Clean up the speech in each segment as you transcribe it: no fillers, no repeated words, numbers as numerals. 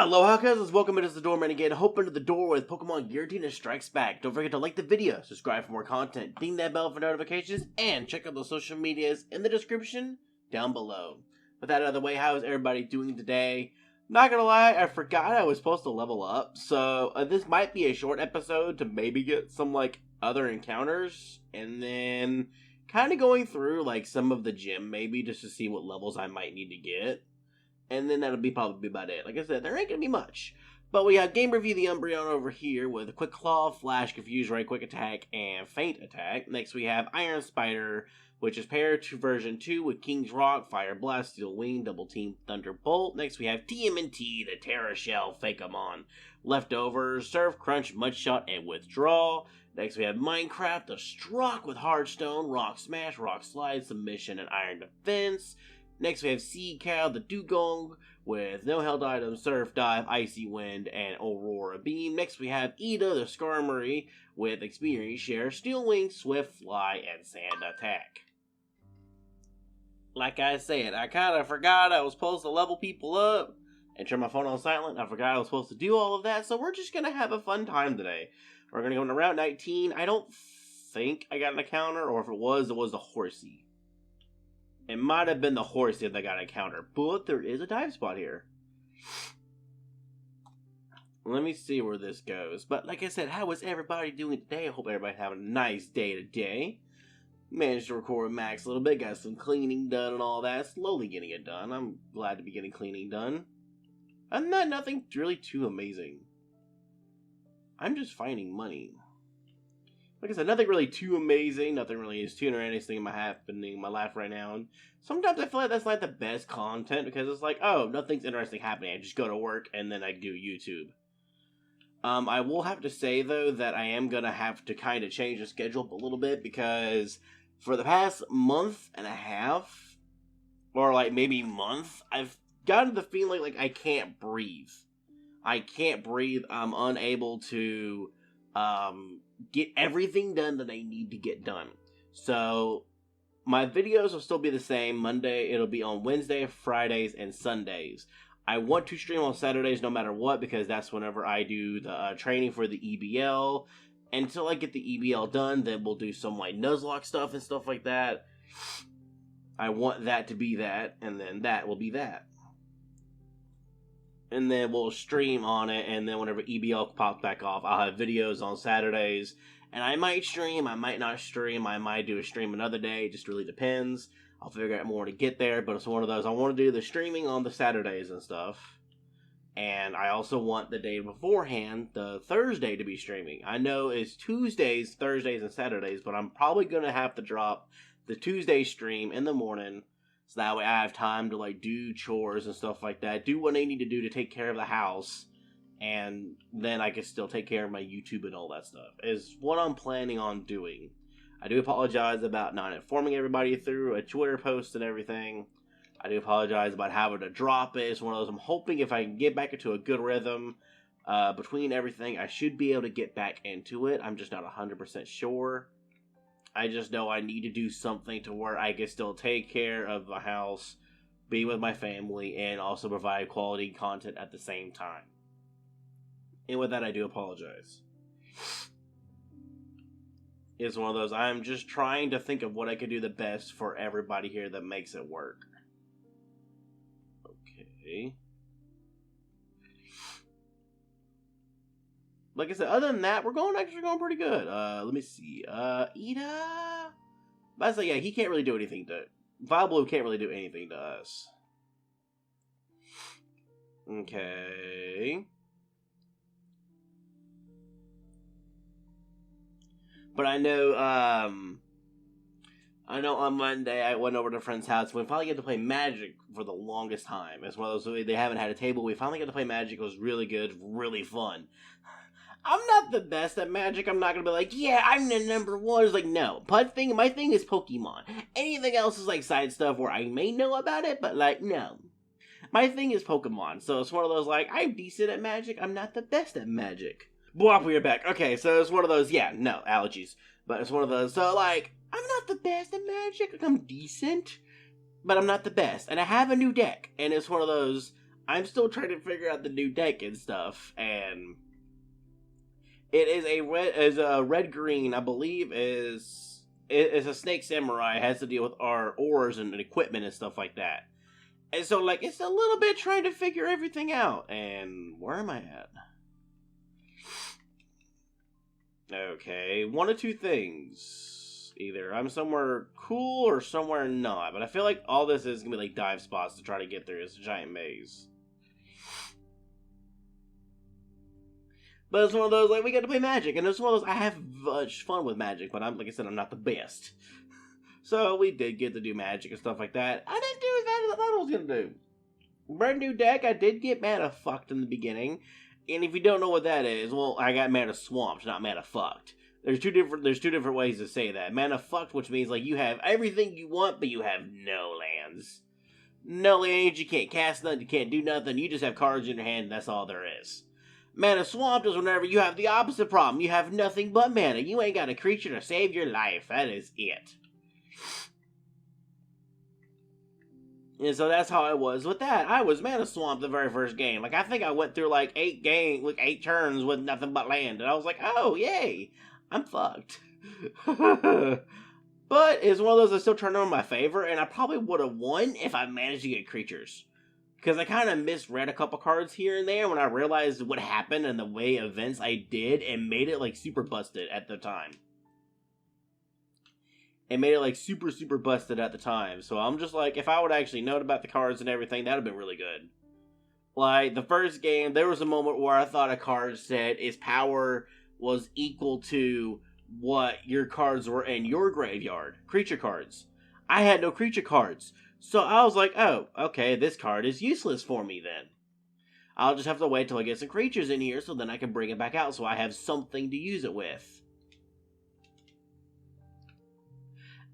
Aloha Cousins, welcome into the Doorman again. Hoping to the door with Pokemon Giratina Back. Don't forget to like the video, subscribe for more content, ding that bell for notifications, and check out the social medias in the description down below. With that out of the way, how is everybody doing today? Not gonna lie, I forgot I was supposed to level up, so this might be a short episode to maybe get some other encounters, and then kind of going through some of the gym maybe just to see what levels I might need to get. And then that'll be probably about it. Like I said, there ain't gonna be much. But we have Game Review the Umbreon over here with Quick Claw, Flash, Confuse Ray, Quick Attack, and Faint Attack. Next we have Iron Spider, which is paired to version 2 with King's Rock, Fire Blast, Steel Wing, Double Team, Thunderbolt. Next we have TMNT, the Terra Shell, Fakemon. Leftovers, Surf, Crunch, Mudshot, and Withdraw. Next we have Minecraft, the Struck with Hardstone, Rock Smash, Rock Slide, Submission, and Iron Defense. Next we have Sea Cow, the Dugong, with No Held Items, Surf Dive, Icy Wind, and Aurora Beam. Next we have Ida, the Skarmory, with Experience Share, Steel Wing, Swift Fly, and Sand Attack. Like I said, I kind of forgot I was supposed to level people up and turn my phone on silent. I forgot I was supposed to do all of that, so we're just going to have a fun time today. We're going to go into Route 19. I don't think I got an encounter, or if it was the Horsey. It might have been the Horsey that got a counter, but there is a dive spot here. Let me see where this goes. But like I said, how is everybody doing today? I hope everybody's having a nice day today. Managed to record Max a little bit, got some cleaning done and all that. Slowly getting it done. I'm glad to be getting cleaning done. And then nothing really too amazing. I'm just finding money. Like I said, nothing really too amazing. Nothing really is too interesting happening in my life right now. And sometimes I feel like that's not the best content because it's like, oh, nothing's interesting happening. I just go to work and then I do YouTube. I will have to say, though, that I am going to have to kind of change the schedule up a little bit because for the past month and a half, or maybe month, I've gotten the feeling like I can't breathe. I can't breathe. I'm unable to get everything done that I need to get done. So my videos will still be the same. Monday, it'll be on Wednesday, Fridays, and Sundays. I want to stream on Saturdays no matter what because that's whenever I do the training for the EBL. Until I get the EBL done, then we'll do some Nuzlocke stuff and stuff like that. I want that to be that, and then that will be that. And then we'll stream on it, and then whenever EBL pops back off, I'll have videos on Saturdays. And I might stream, I might not stream, I might do a stream another day, it just really depends. I'll figure out more to get there, but it's one of those, I want to do the streaming on the Saturdays and stuff. And I also want the day beforehand, the Thursday, to be streaming. I know it's Tuesdays, Thursdays, and Saturdays, but I'm probably going to have to drop the Tuesday stream in the morning. So that way I have time to do chores and stuff like that. Do what I need to do to take care of the house. And then I can still take care of my YouTube and all that stuff. Is what I'm planning on doing. I do apologize about not informing everybody through a Twitter post and everything. I do apologize about having to drop it. It's one of those, I'm hoping if I can get back into a good rhythm between everything, I should be able to get back into it. I'm just not 100% sure. I just know I need to do something to where I can still take care of the house, be with my family, and also provide quality content at the same time. And with that, I do apologize. It's one of those, I'm just trying to think of what I could do the best for everybody here that makes it work. Okay. Like I said, other than that, we're actually going pretty good. Let me see. Ida? But I say, yeah, he can't really do anything to... Vileblue can't really do anything to us. Okay. But I know on Monday I went over to a friend's house. We finally got to play Magic for the longest time. It's one of those, they haven't had a table. We finally got to play Magic. It was really good, really fun. I'm not the best at Magic. I'm not going to be like, yeah, I'm the number one. It's like, no. My thing is Pokemon. Anything else is side stuff where I may know about it, but no. My thing is Pokemon. So it's one of those, I'm decent at Magic. I'm not the best at Magic. Bwop, we're back. Okay, so it's one of those, yeah, no, allergies. But it's one of those, so I'm not the best at Magic. I'm decent, but I'm not the best. And I have a new deck. And it's one of those, I'm still trying to figure out the new deck and stuff, and it is a red green, I believe is a Snake Samurai. It has to deal with our ores and equipment and stuff like that. And so, like, it's a little bit trying to figure everything out. And where am I at? Okay, one of two things. Either I'm somewhere cool or somewhere not. But I feel like all this is going to be like dive spots to try to get through this giant maze. But it's one of those, like, we got to play Magic. And it's one of those, I have much fun with Magic. But like I said, I'm not the best. So we did get to do Magic and stuff like that. I didn't do as bad as I thought I was going to do. Brand new deck, I did get mana fucked in the beginning. And if you don't know what that is, well, I got mana swamped, not mana fucked. There's two different ways to say that. Mana fucked, which means like you have everything you want, but you have no lands. No lands, you can't cast nothing, you can't do nothing, you just have cards in your hand, and that's all there is. Mana swamped is whenever you have the opposite problem. You have nothing but mana. You ain't got a creature to save your life. That is it. And so that's how I was with that. I was mana swamped the very first game. Like, I think I went through like 8 turns with nothing but land. And I was like, oh, yay. I'm fucked. But it's one of those that still turned out in my favor. And I probably would have won if I managed to get creatures. Because I kind of misread a couple cards here and there when I realized what happened and the way events I did. And made it like super busted at the time. It made it like super, super busted at the time. So I'm just like, if I would actually known about the cards and everything, that would have been really good. Like, the first game, there was a moment where I thought a card said its power was equal to what your cards were in your graveyard. Creature cards. I had no creature cards. So I was like, oh, okay, this card is useless for me then. I'll just have to wait till I get some creatures in here so then I can bring it back out so I have something to use it with.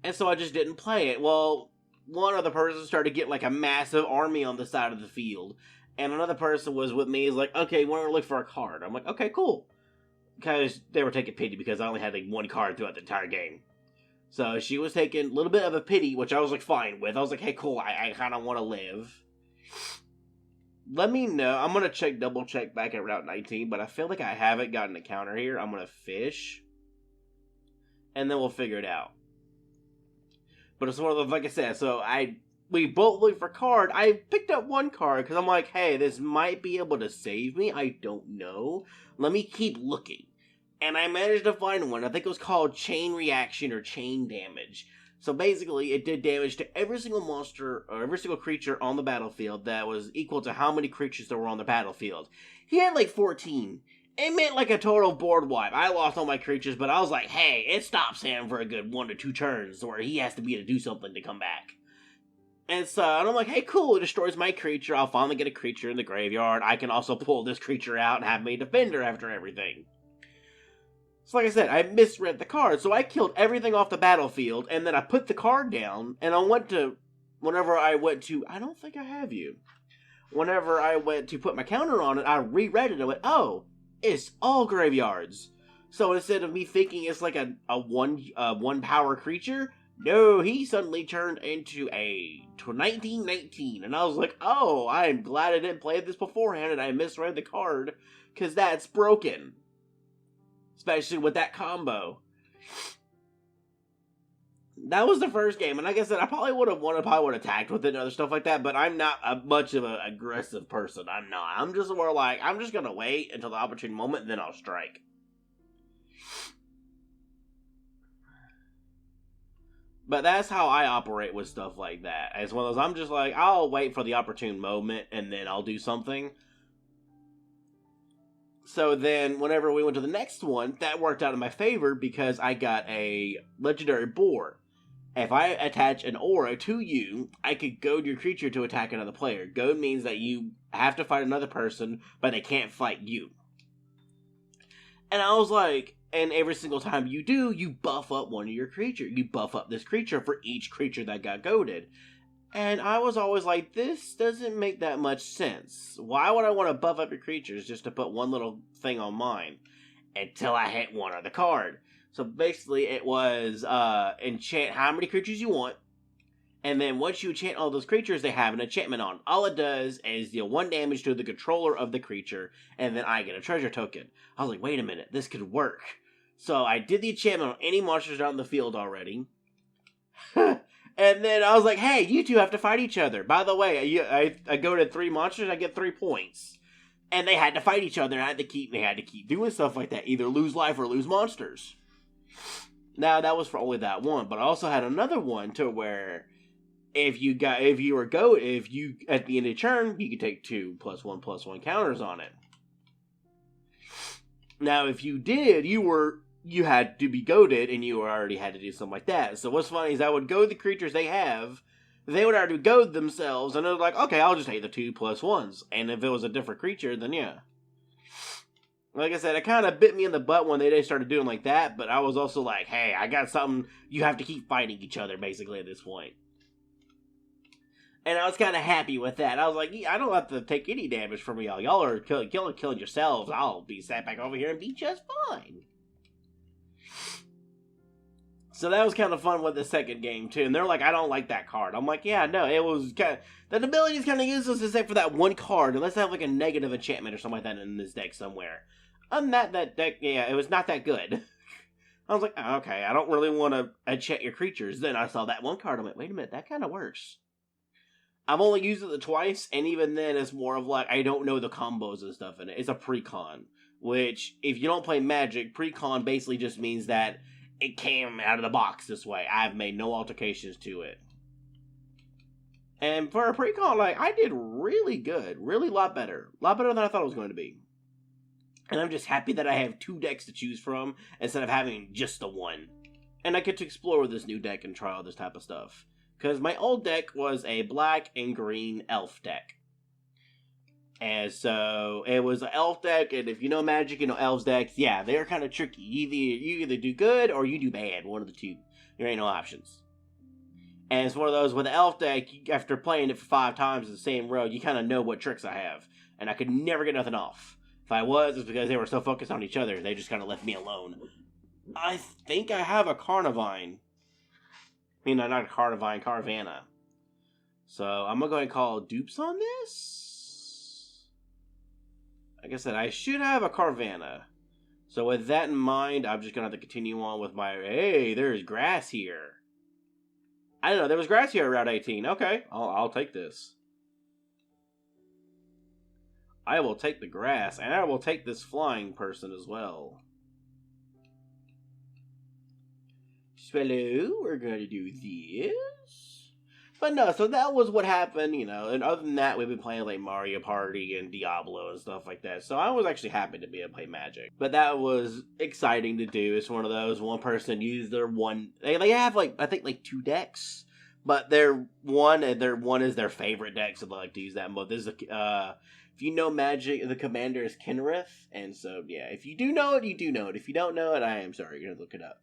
And so I just didn't play it. Well, one other person started getting like a massive army on the side of the field. And another person was with me. He's like, okay, we're going to look for a card. I'm like, okay, cool. Because they were taking pity because I only had like one card throughout the entire game. So she was taking a little bit of a pity, which I was like fine with. I was like, hey, cool, I kind of want to live. Let me know. I'm going to double check back at Route 19. But I feel like I haven't gotten a counter here. I'm going to fish. And then we'll figure it out. But it's one of those, like I said, so we both looked for a card. I picked up one card because I'm like, hey, this might be able to save me. I don't know. Let me keep looking. And I managed to find one. I think it was called Chain Reaction or Chain Damage. So basically, it did damage to every single monster or every single creature on the battlefield that was equal to how many creatures there were on the battlefield. He had like 14. It meant like a total board wipe. I lost all my creatures, but I was like, hey, it stops him for a good 1 to 2 turns where he has to be able to do something to come back. And I'm like, hey, cool, it destroys my creature. I'll finally get a creature in the graveyard. I can also pull this creature out and have me defend her after everything. So like I said, I misread the card, so I killed everything off the battlefield, and then I put the card down, and whenever I went to, I don't think I have you. Whenever I went to put my counter on it, I reread it and I went, oh, it's all graveyards. So instead of me thinking it's like a one power creature, no, he suddenly turned into a 1919. And I was like, oh, I'm glad I didn't play this beforehand and I misread the card, because that's broken. Especially with that combo. That was the first game, and like I said, I probably would have won if I would have attacked with it and other stuff like that, but I'm not much of an aggressive person. I'm not. I'm just more like, I'm just gonna wait until the opportune moment, and then I'll strike. But that's how I operate with stuff like that. As well as I'm just like, I'll wait for the opportune moment, and then I'll do something. So then, whenever we went to the next one, that worked out in my favor because I got a legendary boar. If I attach an aura to you, I could goad your creature to attack another player. Goad means that you have to fight another person, but they can't fight you. And I was like, and every single time you do, you buff up one of your creatures. You buff up this creature for each creature that got goaded. And I was always like, this doesn't make that much sense. Why would I want to buff up your creatures just to put one little thing on mine? Until I hit one other card. So basically it was enchant how many creatures you want. And then once you enchant all those creatures, they have an enchantment on. All it does is deal 1 damage to the controller of the creature, and then I get a treasure token. I was like, wait a minute, this could work. So I did the enchantment on any monsters out in the field already. And then I was like, hey, you two have to fight each other. By the way, I go to 3 monsters, I get 3 points. And they had to fight each other, and they had to keep doing stuff like that. Either lose life or lose monsters. Now, that was for only that one, but I also had another one to where if you at the end of the turn, you could take 2+1/+1 counters on it. Now, if you did, you had to be goaded, and you already had to do something like that. So what's funny is I would goad the creatures they would already goad themselves, and they're like, okay, I'll just take the 2+1s. And if it was a different creature, then yeah. Like I said, it kind of bit me in the butt when they started doing like that, but I was also like, hey, I got something, you have to keep fighting each other, basically, at this point. And I was kind of happy with that. I was like, yeah, I don't have to take any damage from y'all. Y'all are killing yourselves. I'll be sat back over here and be just fine. So that was kind of fun with the second game, too. And they're like, I don't like that card. I'm like, yeah, no, it was kind of... That ability is kind of useless except for that one card. Unless I have like a negative enchantment or something like that in this deck somewhere. Other than that deck, yeah, it was not that good. I was like, oh, okay, I don't really want to enchant your creatures. Then I saw that one card. I'm like, wait a minute, that kind of works. I've only used it twice, and even then it's more of like, I don't know the combos and stuff in it. It's a pre-con. Which, if you don't play Magic, pre-con basically just means that it came out of the box this way. I've made no alterations to it. And for a pre-con, like, I did really good. Really a lot better. A lot better than I thought it was going to be. And I'm just happy that I have 2 decks to choose from, instead of having just the one. And I get to explore with this new deck and try all this type of stuff. Because my old deck was a black and green elf deck. And so, it was an elf deck, and if you know Magic, you know elves decks, yeah, they're kind of tricky. You either do good, or you do bad, one of the two. There ain't no options. And it's one of those, with the elf deck, after playing it for 5 times in the same row, you kind of know what tricks I have. And I could never get nothing off. If I was, it's because they were so focused on each other, they just kind of left me alone. I think I have a Carnivine. I mean, not a Carnivine, Carvanha. So, I'm going to go ahead and call Dupes on this. Like I said, I should have a Carvanha. So with that in mind, I'm just going to have to continue on with my... Hey, there's grass here. I don't know, there was grass here around 18. Okay, I'll take this. I will take the grass, and I will take this flying person as well. So hello, we're going to do this. But no, so that was what happened, you know, and other than that, we've been playing like Mario Party and Diablo and stuff like that, so I was actually happy to be able to play Magic. But that was exciting to do. It's one of those, one person used their one, they have like, I think like 2 decks, but their one is their favorite deck, so they like to use that mode. This is if you know Magic, the commander is Kenrith, and so yeah, if you do know it, you do know it. If you don't know it, I am sorry, you're gonna look it up.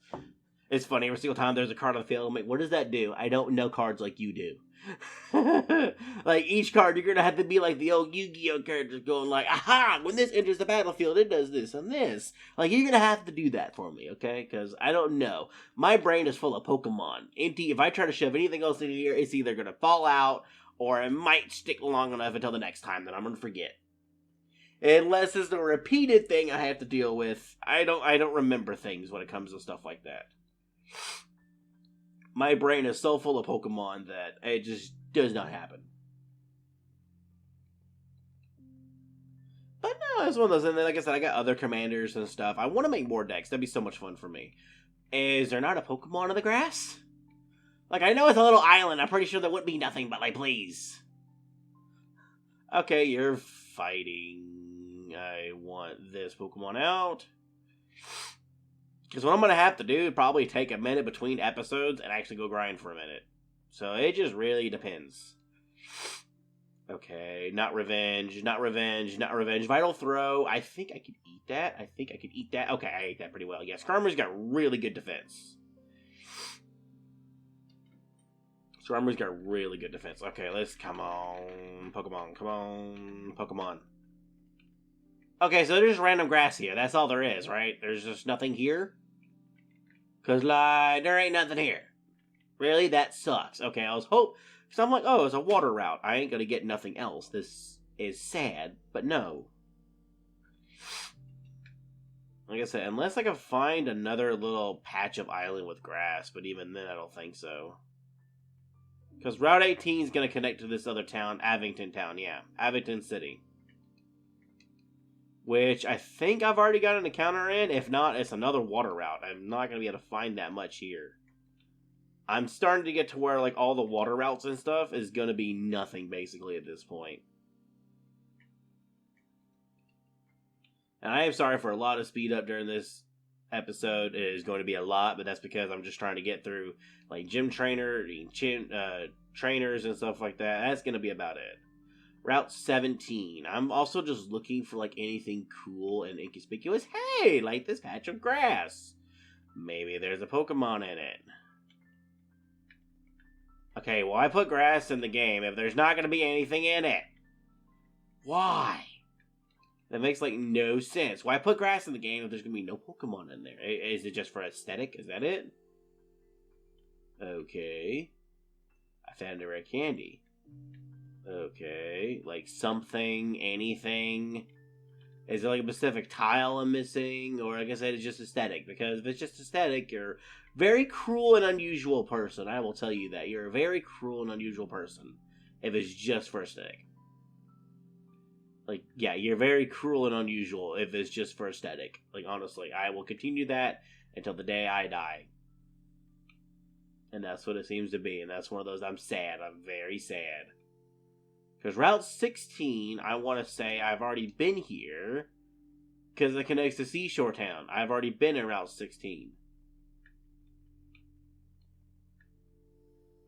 It's funny, every single time there's a card on the field, I'm like, what does that do? I don't know cards like you do. Like, each card, you're gonna have to be like the old Yu-Gi-Oh! Characters going like, aha, when this enters the battlefield, it does this and this. Like, you're gonna have to do that for me, okay? Because I don't know. My brain is full of Pokemon. If I try to shove anything else in here, it's either gonna fall out, or it might stick long enough until the next time that I'm gonna forget. Unless it's a repeated thing I have to deal with, I don't remember things when it comes to stuff like that. My brain is so full of Pokemon that it just does not happen. But no, it's one of those, and then like I said, I got other commanders and stuff. I want to make more decks. That'd be so much fun for me. Is there not a Pokemon in the grass? Like, I know it's a little island. I'm pretty sure there wouldn't be nothing, but like, please. Okay, you're fighting. I want this Pokemon out. Because what I'm going to have to do is probably take a minute between episodes and actually go grind for a minute. So it just really depends. Okay, not revenge, not revenge, not revenge. Vital Throw, I think I could eat that. Okay, I ate that pretty well. Yeah, Skarmory's got really good defense. Okay, let's, come on, Pokemon. Okay, so there's just random grass here. That's all there is, right? There's just nothing here? Because, like, there ain't nothing here. Really? That sucks. Okay, I was because I'm like, oh, it's a water route. I ain't gonna get nothing else. This is sad, but no. Like I said, unless I can find another little patch of island with grass, but even then I don't think so. Because Route 18 is going to connect to this other town, Avington Town, yeah. Avington City. Which I think I've already got an encounter in. If not, it's another water route. I'm not going to be able to find that much here. I'm starting to get to where, like, all the water routes and stuff is going to be nothing, basically, at this point. And I am sorry for a lot of speed up during this episode. It is going to be a lot, but that's because I'm just trying to get through, like, gym trainers and stuff like that. That's going to be about it. Route 17. I'm also just looking for, like, anything cool and inconspicuous. Hey, like this patch of grass. Maybe there's a Pokemon in it. Okay, well, I put grass in the game if there's not going to be anything in it. Why? That makes, like, no sense. Why put grass in the game if there's going to be no Pokemon in there? Is it just for aesthetic? Is that it? Okay. I found a rare candy. Okay. Like, something, anything. Is it, like, a specific tile I'm missing? Or, like I said, it's just aesthetic. Because if it's just aesthetic, you're a very cruel and unusual person. I will tell you that. You're a very cruel and unusual person. If it's just for aesthetic. Like, yeah, you're very cruel and unusual if it's just for aesthetic. Like, honestly, I will continue that until the day I die. And that's what it seems to be. And that's one of those, I'm sad. I'm very sad. Because Route 16, I want to say I've already been here. Because it connects to Seashore Town. I've already been in Route 16.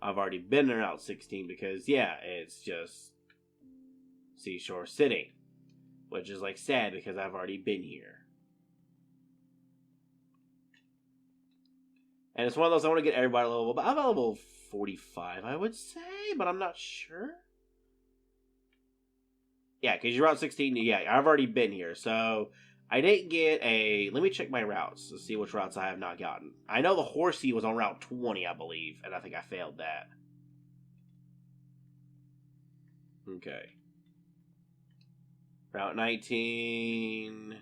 I've already been in Route 16 because, yeah, it's just Seashore City. Which is, like, sad because I've already been here. And it's one of those I want to get everybody level, but I'm at level 45, I would say, but I'm not sure. Yeah, because you're Route 16, yeah, I've already been here, so I didn't get a... Let me check my routes to see which routes I have not gotten. I know the Horsey was on Route 20, I believe, and I think I failed that. Okay. Route 19.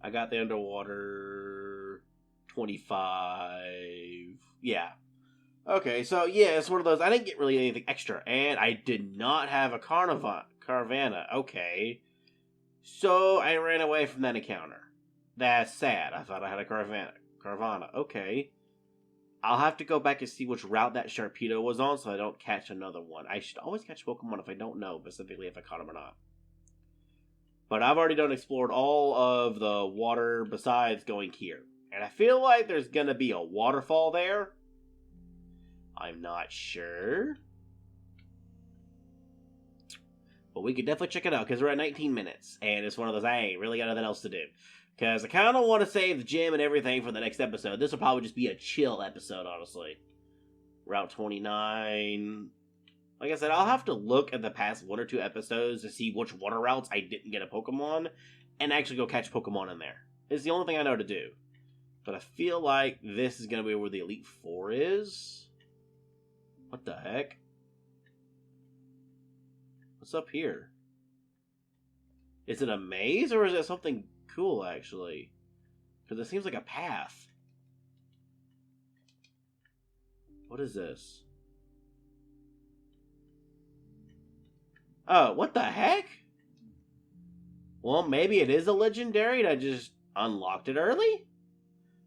I got the underwater 25. Yeah. Okay, so yeah, it's one of those. I didn't get really anything extra, and I did not have a Caravana. Okay. So I ran away from that encounter. That's sad. I thought I had a Caravana. Okay. I'll have to go back and see which route that Sharpedo was on so I don't catch another one. I should always catch Pokemon if I don't know specifically if I caught them or not. But I've already explored all of the water besides going here. And I feel like there's going to be a waterfall there. I'm not sure. But we could definitely check it out because we're at 19 minutes. And it's one of those, I ain't really got nothing else to do. Because I kind of want to save the gym and everything for the next episode. This will probably just be a chill episode, honestly. Route 29. Like I said, I'll have to look at the past 1 or 2 episodes to see which water routes I didn't get a Pokemon. And actually go catch Pokemon in there. It's the only thing I know to do. But I feel like this is going to be where the Elite Four is. What the heck? What's up here? Is it a maze or is it something cool, actually? Because it seems like a path. What is this? Oh, what the heck? Well, maybe it is a legendary and I just unlocked it early?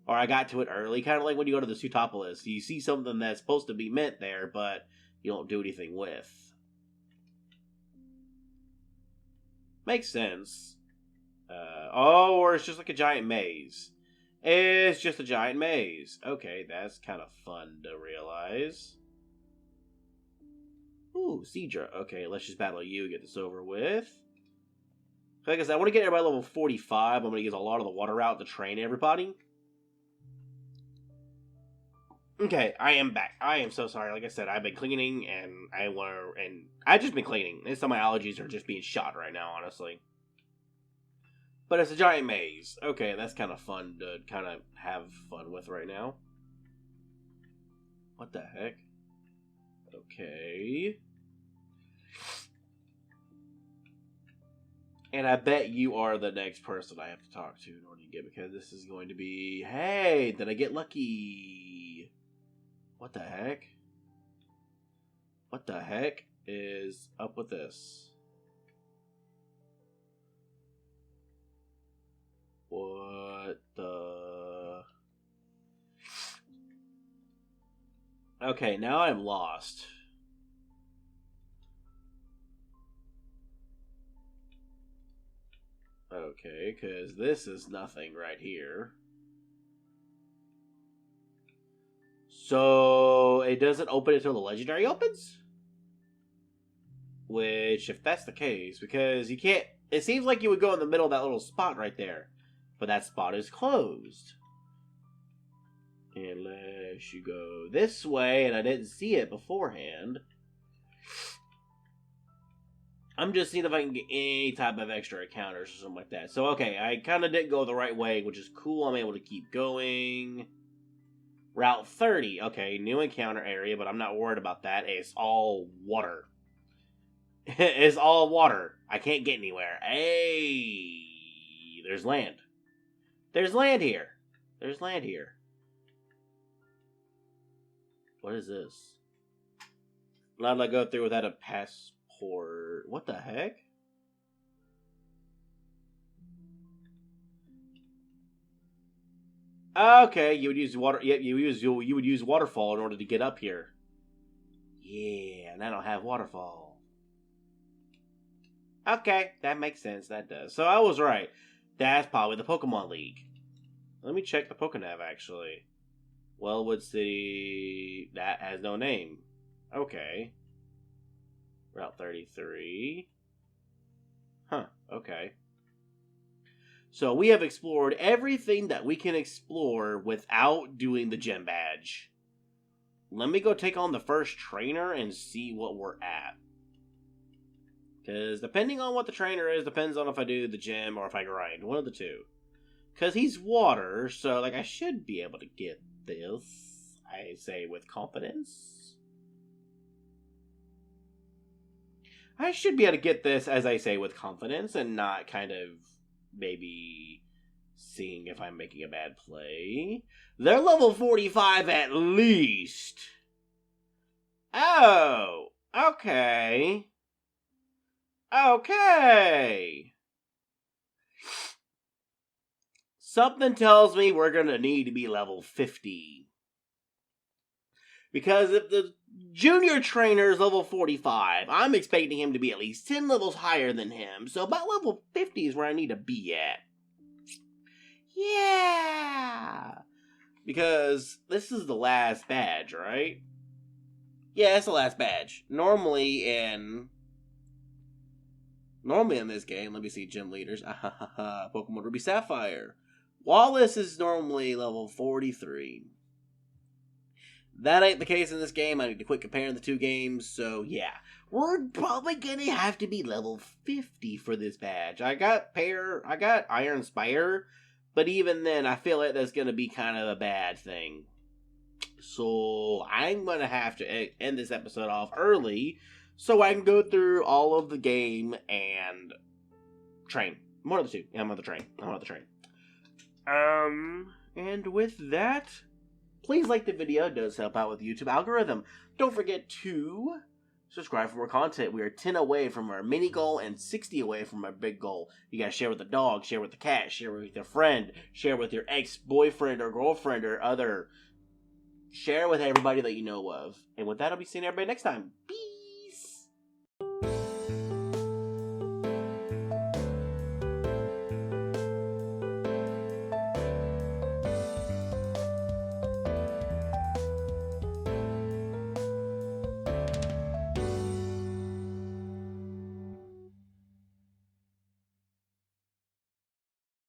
Or I got to it early, kind of like when you go to the Sutopolis. You see something that's supposed to be meant there, but you don't do anything with. Makes sense. Oh, or it's just like a giant maze. It's just a giant maze. Okay, that's kind of fun to realize. Ooh, Seadra. Okay, let's just battle you, get this over with. Like I said, I want to get everybody level 45. I'm going to use a lot of the water route to train everybody. Okay, I am back. I am so sorry. Like I said, I've been cleaning, and I've just been cleaning. And some of my allergies are just being shot right now, honestly. But it's a giant maze. Okay, that's kind of fun to kind of have fun with right now. What the heck? Okay. And I bet you are the next person I have to talk to in order to get, because this is going to be, hey, did I get lucky? What the heck? What the heck is up with this? What the... Okay, now I'm lost. Okay, because this is nothing right here. So, it doesn't open until the legendary opens? Which, if that's the case, because you can't... It seems like you would go in the middle of that little spot right there. But that spot is closed. Unless you go this way, and I didn't see it beforehand. I'm just seeing if I can get any type of extra encounters or something like that. So, okay, I kind of didn't go the right way, which is cool. I'm able to keep going. Route 30. Okay, new encounter area, but I'm not worried about that. It's all water. It's all water. I can't get anywhere. Hey, there's land. There's land here. There's land here. What is this? Not let go through without a passport. What the heck? Okay, you would use water. Yep, you would use waterfall in order to get up here. Yeah, and I don't have waterfall. Okay, that makes sense. That does. So I was right. That's probably the Pokemon League. Let me check the Pokenav, actually. Wellwood City... That has no name. Okay. Route 33. Huh, okay. So we have explored everything that we can explore without doing the gym badge. Let me go take on the first trainer and see what we're at. Because depending on what the trainer is, depends on if I do the gym or if I grind. One of the two. Because he's water, so like I should be able to get this, I say with confidence. I should be able to get this, as I say, with confidence and not kind of maybe seeing if I'm making a bad play. They're level 45 at least. Oh, okay. Okay. Something tells me we're going to need to be level 50. Because if the junior trainer is level 45, I'm expecting him to be at least 10 levels higher than him. So about level 50 is where I need to be at. Yeah. Because this is the last badge, right? Yeah, it's the last badge. Normally in this game, let me see, gym leaders. Pokemon Ruby Sapphire. Wallace is normally level 43. That ain't the case in this game. I need to quit comparing the two games. So, yeah. We're probably gonna have to be level 50 for this badge. I got Iron Spire, but even then, I feel like that's gonna be kind of a bad thing. So, I'm gonna have to end this episode off early so I can go through all of the game and train. One of the two. Yeah, I'm on the train. And with that, please like the video. It does help out with the YouTube algorithm. Don't forget to subscribe for more content. We are 10 away from our mini goal and 60 away from our big goal. You guys share with the dog, share with the cat, share with your friend, share with your ex-boyfriend or girlfriend or other. Share with everybody that you know of. And with that, I'll be seeing everybody next time. Peace!